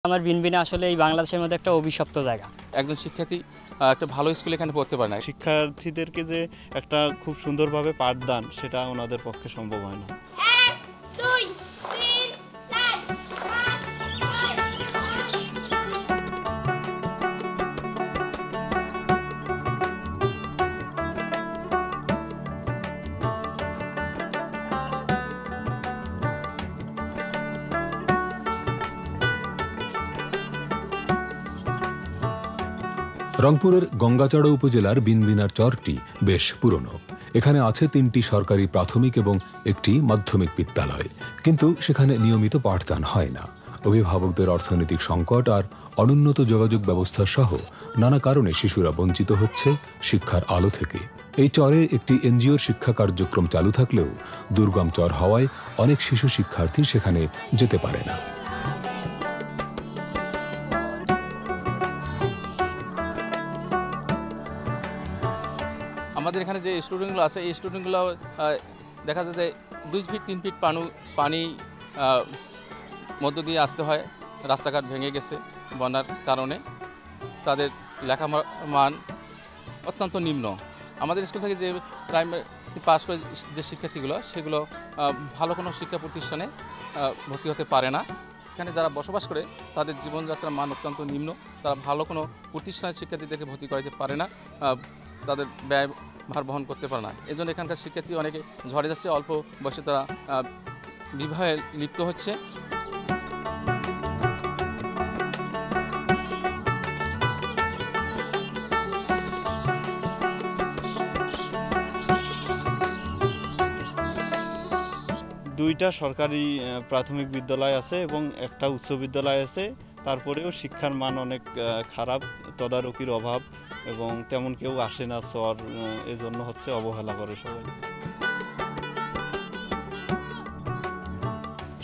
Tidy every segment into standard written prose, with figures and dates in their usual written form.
আমার বিনবিনে আসলে এই বাংলাদেশের মধ্যে একটা অভিশপ্ত জায়গা। একজন শিক্ষার্থী একটা ভালো স্কুলে এখানে পড়তে পারে না। শিক্ষার্থীদেরকে যে একটা খুব সুন্দরভাবে পাঠদান সেটা ওনাদের পক্ষে সম্ভব হয় না। রংপুরের গঙ্গাচড়া উপজেলার বিনবিনার চরটি বেশ পুরনো। এখানে আছে 3টি সরকারি প্রাথমিক এবং একটি মাধ্যমিক বিদ্যালয়, কিন্তু সেখানে নিয়মিত পাঠদান হয় না। অভিভাবকদের অর্থনৈতিক সংকট আর অনুন্নত যোগাযোগ ব্যবস্থা সহ নানা কারণে শিশুরা বঞ্চিত হচ্ছে শিক্ষার আলো থেকে। এই চরে একটি এনজিওর শিক্ষা কার্যক্রম চালু থাকলেও দুর্গম চর হওয়ায় অনেক শিশু শিক্ষার্থী সেখানে যেতে পারে না। আমাদের এখানে যে স্টুডেন্টগুলো আছে এই স্টুডেন্টগুলো দেখা যায় যে 2 ফিট 3 ফিট পানি মধ্য দিয়ে আসতে হয়। রাস্তাঘাট ভেঙে গেছে বন্যার কারণে, তাদের লেখার মান অত্যন্ত নিম্ন। আমাদের স্কুল থেকে যে প্রাইমারি পাস করে যে শিক্ষার্থীগুলো সেগুলো ভালো কোনো শিক্ষা প্রতিষ্ঠানে ভর্তি হতে পারে না। এখানে যারা বসবাস করে তাদের জীবনযাত্রার মান অত্যন্ত নিম্ন। তারা ভালো কোনো প্রতিষ্ঠানের শিক্ষার্থীদেরকে ভর্তি করাতে পারে না, তাদের ব্যয় ভার বহন করতে পারে না। এই জন্য এখানকার শিক্ষার্থী অনেকে ঝরে যাচ্ছে, অল্প বয়সে তারা বিবাহে লিপ্ত হচ্ছে। দুইটা সরকারি প্রাথমিক বিদ্যালয় আছে এবং একটা উচ্চ বিদ্যালয় আছে, তারপরেও শিক্ষার মান অনেক খারাপ, তদারকির অভাব এবং তেমন কেউ আসে না চর, এজন্য হচ্ছে অবহেলা করে সবাই।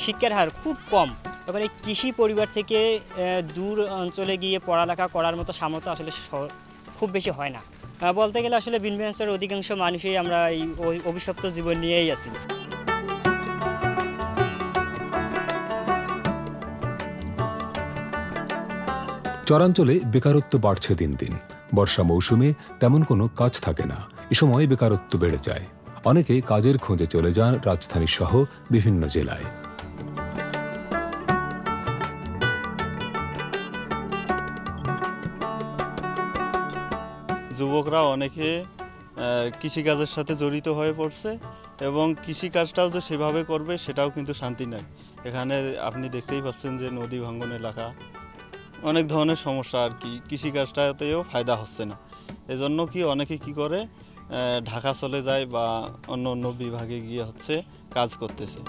শিক্ষার হার খুব কম। এবারে কৃষি পরিবার থেকে দূর অঞ্চলে গিয়ে পড়ালেখা করার মতো সামর্থ্য আসলে খুব বেশি হয় না। বলতে গেলে আসলে বিনবিনার অধিকাংশ মানুষই আমরা এই অভিশপ্ত জীবন নিয়েই আছি। চরাঞ্চলে বেকারত্ব বাড়ছে দিন দিন। বর্ষা মৌসুমে তেমন কোনো কাজ থাকে না, এ সময় বেকারত্ব বেড়ে যায়। অনেকে কাজের খোঁজে চলে যান রাজধানী সহ বিভিন্ন জেলায়। যুবকরা অনেকে কৃষিকাজের সাথে জড়িত হয়ে পড়ছে এবং কৃষিকাজটাও যে সেভাবে করবে সেটাও কিন্তু শান্তি নাই। এখানে আপনি দেখতেই পাচ্ছেন যে নদী ভাঙ্গন এলাকা, অনেক ধরনের সমস্যা আর কি, কৃষিকাজটাতেও ফায়দা হচ্ছে না। এজন্য কি অনেকে কি করে ঢাকা চলে যায় বা অন্য অন্য বিভাগে গিয়ে হচ্ছে কাজ করতেছে।